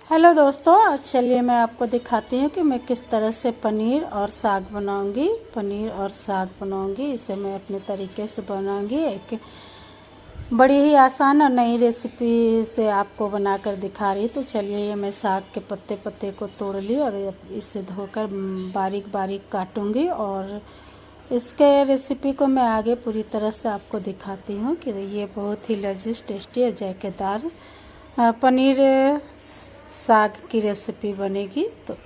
Hello दोस्तों, आज चलिए मैं आपको दिखाती हूँ कि मैं किस तरह से पनीर और साग बनाऊँगी। इसे मैं अपने तरीके से बनाऊँगी। एक बड़ी ही आसान और नई रेसिपी से आपको बनाकर दिखा रही। तो चलिए, ये मैं साग के पत्ते पत्ते को तोड़ ली और इसे धोकर बारीक बारीक काटूँगी और इसके रेसिपी को मैं आगे पूरी तरह से आपको दिखाती हूँ कि ये बहुत ही लजीज, टेस्टी और जायकेदार पनीर साग की रेसिपी बनेगी। तो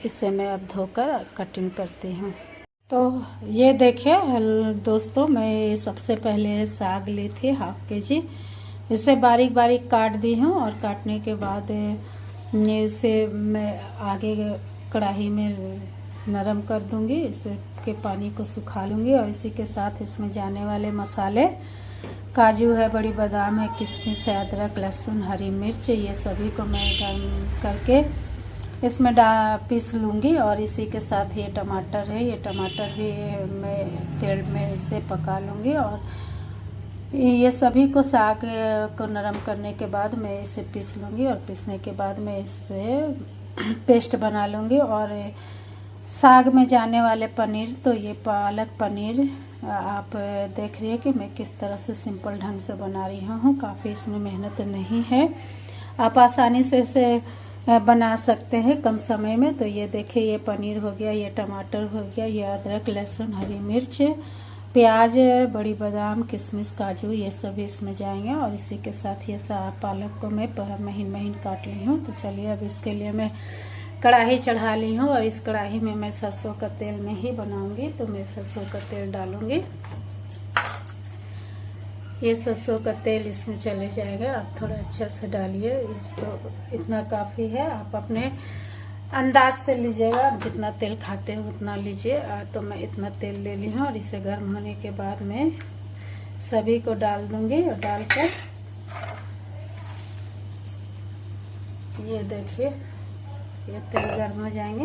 इसे मैं अब धोकर कटिंग करती हूँ। तो ये देखिए दोस्तों, मैं सबसे पहले साग ली थी हाफ के-जी। इसे बारीक बारीक काट दी हूँ और काटने के बाद इसे मैं आगे कढ़ाई में नरम कर दूंगी। इसे के पानी को सुखा लूँगी और इसी के साथ इसमें जाने वाले मसाले काजू है, बड़ी बादाम है, किशमिश है, अदरक, लहसुन, हरी मिर्च, ये सभी को मैं गर्म करके इसमें पीस लूँगी। और इसी के साथ ये टमाटर है, ये टमाटर भी मैं तेल में इसे पका लूँगी। और ये सभी को साग को नरम करने के बाद मैं इसे पीस लूँगी और पीसने के बाद मैं इसे पेस्ट बना लूँगी। और साग में जाने वाले पनीर, तो ये पालक पनीर आप देख रही है कि मैं किस तरह से सिंपल ढंग से बना रही हूँ। काफ़ी इसमें मेहनत नहीं है, आप आसानी से इसे बना सकते हैं कम समय में। तो ये देखिए, ये पनीर हो गया, ये टमाटर हो गया, ये अदरक, लहसुन, हरी मिर्च, प्याज, बड़ी बादाम, किशमिश, काजू, ये सभी इसमें जाएंगे। और इसी के साथ ये पालक को मैं महीन महीन काट ली हूँ। तो चलिए, अब इसके लिए मैं कढ़ाई चढ़ा ली हूँ और इस कढ़ाई में मैं सरसों का तेल में ही बनाऊंगी। तो मैं सरसों का तेल डालूंगी। ये सरसों का तेल इसमें चले जाएगा। आप थोड़ा अच्छा से डालिए, इसको इतना काफ़ी है। आप अपने अंदाज से लीजिएगा, आप जितना तेल खाते हो उतना लीजिए। तो मैं इतना तेल ले ली हूँ और इसे गर्म होने के बाद मैं सभी को डाल दूंगी। और डालकर ये देखिए, ये तेल गर्म हो जाएंगे।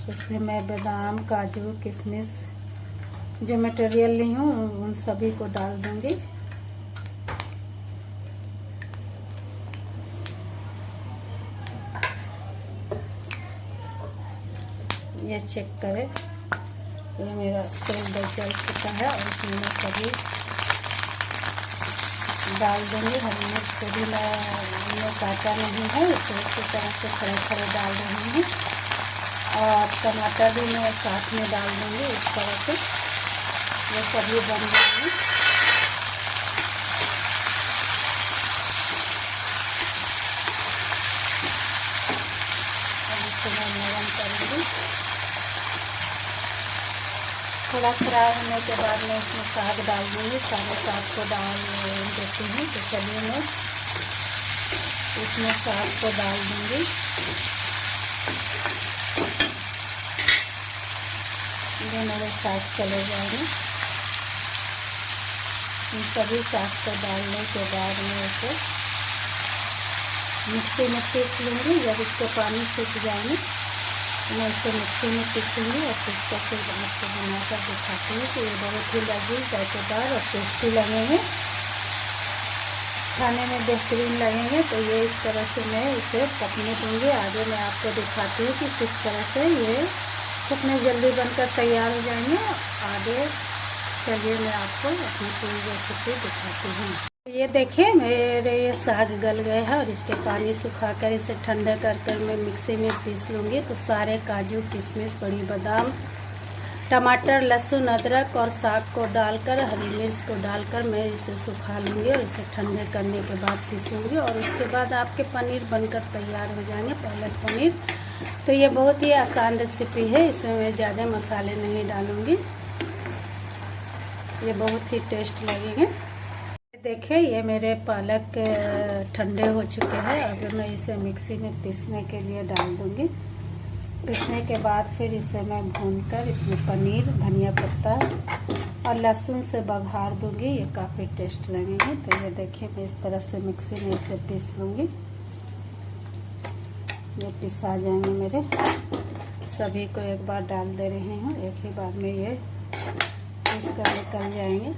इसमें मैं बादाम, काजू, किशमिश जो मटेरियल ली हूँ उन सभी को डाल दूंगी। ये चेक करें, ये मेरा तेल जल चुका है और इसमें मैं सभी डाल दूंगी। हरी मिर्च को भी मैं काटा नहीं है, इसे इसी तरह से खड़े खड़े डाल रही हूँ। और टमाटर भी मैं साथ में डाल दूंगी। इस तरह से ये सभी बन जाएंगे। अब इसको मैं नरम करूँगी। थोड़ा फ्राई होने के बाद मैं इसमें साग डाल दूँगी। सारे साग को डाल देती हूँ। तो चलिए, मैं इसमें साग को डाल दूँगी। ये मेरे साग चले जाएंगे। इन सभी साग को डालने के बाद मैं इसे मिक्सी में पीस लूँगी। जब इसके पानी सूख जाएंगे तो मैं इसे मिक्सी में पीसूँगी और पीस कर फिर आपको बनाकर दिखाती हूँ कि ये बहुत ही लजीज, जायकेदार और टेस्टी लगेंगे, खाने में बेहतरीन लगेंगे। तो ये इस तरह से मैं इसे पकने दूँगी। आगे मैं आपको दिखाती हूँ कि किस तरह से ये कितने जल्दी बनकर तैयार हो जाएंगे। आगे चलिए, मैं आपको अपनी पूरी रेसिपी दिखाती हूँ। ये देखिए, मेरे ये साग गल गए हैं और इसके पानी सुखाकर इसे ठंडा कर मैं मिक्सी में पीस लूँगी। तो सारे काजू, किशमिश, बड़ी बादाम, टमाटर, लहसुन, अदरक और साग को डालकर, हरी मिर्च को डालकर मैं इसे सुखा लूँगी और इसे ठंडे करने के बाद पीसूँगी। और उसके बाद आपके पनीर बनकर तैयार हो जाएंगे, पालक पनीर। तो ये बहुत ही आसान रेसिपी है, इसमें मैं ज़्यादा मसाले नहीं डालूँगी। ये बहुत ही टेस्ट लगेंगे। देखिए, ये मेरे पालक ठंडे हो चुके हैं। अब मैं इसे मिक्सी में पीसने के लिए डाल दूँगी। पीसने के बाद फिर इसे मैं भूनकर इसमें पनीर, धनिया पत्ता और लहसुन से बघार दूँगी। ये काफ़ी टेस्ट लगेंगे। तो ये देखिए, मैं इस तरह से मिक्सी में इसे पीस लूँगी। ये पिसा जाएंगे मेरे। सभी को एक बार डाल दे रहे हैं, एक ही बार में ये पीस कर निकल जाएंगे।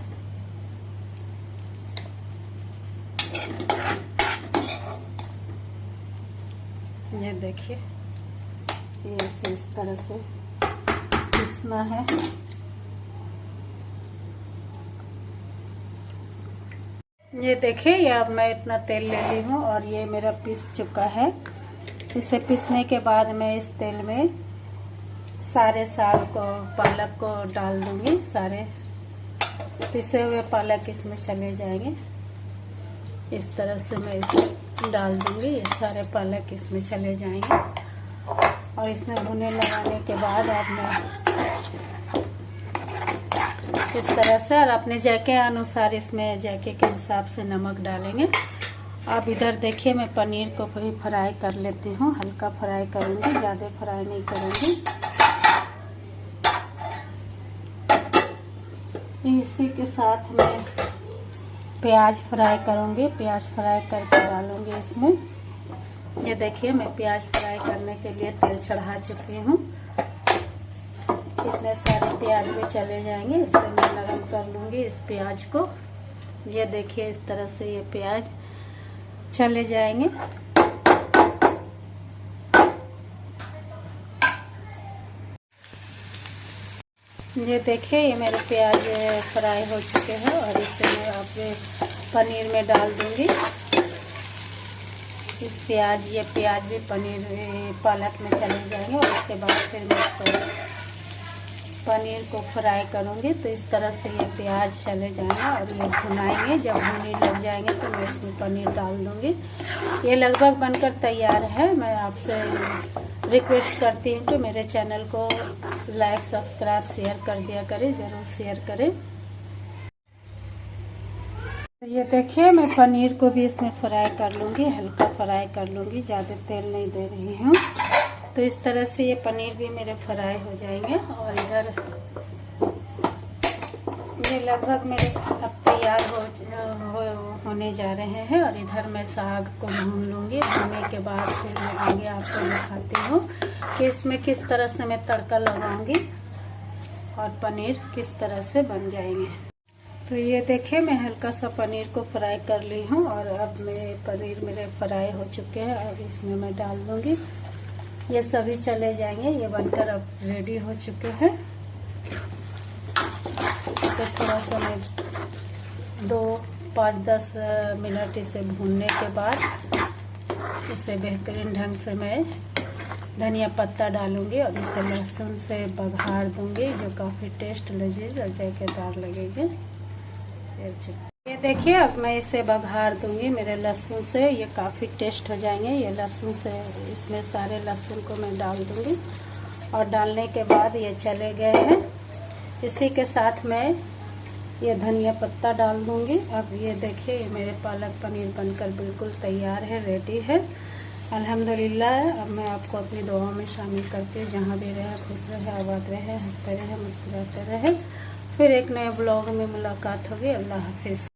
ये देखिए, ये इस तरह से पीसना है। ये देखिए, ये अब मैं इतना तेल ले ली हूँ और ये मेरा पीस चुका है। इसे पीसने के बाद मैं इस तेल में सारे साग को, पालक को डाल दूंगी। सारे पिसे हुए पालक इसमें चले जाएंगे। इस तरह से मैं इसे डाल दूंगी। ये सारे पालक इसमें चले जाएंगे और इसमें भुने लगाने के बाद अब मैं इस तरह से, और अपने जायके अनुसार इसमें जायके के हिसाब से नमक डालेंगे। अब इधर देखिए, मैं पनीर को भी फ्राई कर लेती हूँ। हल्का फ्राई करूँगी, ज़्यादा फ्राई नहीं करूँगी। इसी के साथ मैं प्याज फ्राई करूँगी। प्याज फ्राई करके डालूँगी इसमें। ये देखिए, मैं प्याज फ्राई करने के लिए तेल चढ़ा चुकी हूँ। इतने सारे प्याज भी चले जाएंगे। इसे मैं नरम कर लूँगी इस प्याज को। ये देखिए, इस तरह से ये प्याज चले जाएंगे। ये देखिए, ये मेरे प्याज फ्राई हो चुके हैं और इसे मैं अब पनीर में डाल दूंगी। ये प्याज भी पनीर पालक में चले जाएंगे और उसके बाद फिर मैं पनीर को फ्राई करूंगी। तो इस तरह से ये प्याज चले जाएंगे और ये भुनाएंगे। जब भुनने लग जाएंगे तो मैं इसमें पनीर डाल दूंगी। ये लगभग बनकर तैयार है। मैं आपसे रिक्वेस्ट करती हूँ कि मेरे चैनल को लाइक, सब्सक्राइब, शेयर कर दिया करें। ज़रूर शेयर करें। ये देखिए, मैं पनीर को भी इसमें फ्राई कर लूँगी। हल्का फ्राई कर लूँगी, ज़्यादा तेल नहीं दे रही हूँ। तो इस तरह से ये पनीर भी मेरे फ्राई हो जाएंगे। और इधर ये लगभग मेरे अब तैयार होने जा रहे हैं। और इधर मैं साग को भून लूँगी। भूनने के बाद फिर मैं आगे आपको दिखाती हूँ कि इसमें किस तरह से मैं तड़का लगाऊंगी और पनीर किस तरह से बन जाएंगे। तो ये देखिए, मैं हल्का सा पनीर को फ्राई कर ली हूँ और अब पनीर मेरे फ्राई हो चुके हैं। अब इसमें मैं डाल दूँगी। ये सभी चले जाएंगे। ये बनकर अब रेडी हो चुके हैं। इसे थोड़ा सा मैं 5-10 मिनट इसे भूनने के बाद इसे बेहतरीन ढंग से मैं धनिया पत्ता डालूंगी और इसे लहसुन से बघार दूंगी, जो काफ़ी टेस्ट लजीज और जायकेदार लगेंगे। ये देखिए, अब मैं इसे बघार दूंगी मेरे लहसुन से। ये काफ़ी टेस्ट हो जाएंगे। ये लहसुन से, इसमें सारे लहसुन को मैं डाल दूंगी और डालने के बाद ये चले गए हैं। इसी के साथ मैं ये धनिया पत्ता डाल दूंगी। अब ये देखिए, ये मेरे पालक पनीर बनकर बिल्कुल तैयार है, रेडी है। अल्हम्दुलिल्लाह। अब मैं आपको अपनी दुआओं में शामिल करती हूँ। जहाँ भी रहे, खुश रहे, आबाद रहे, हंसते रहे, मुस्कुराते रहे। फिर एक नए ब्लॉग में मुलाकात होगी। अल्लाह हाफिज़।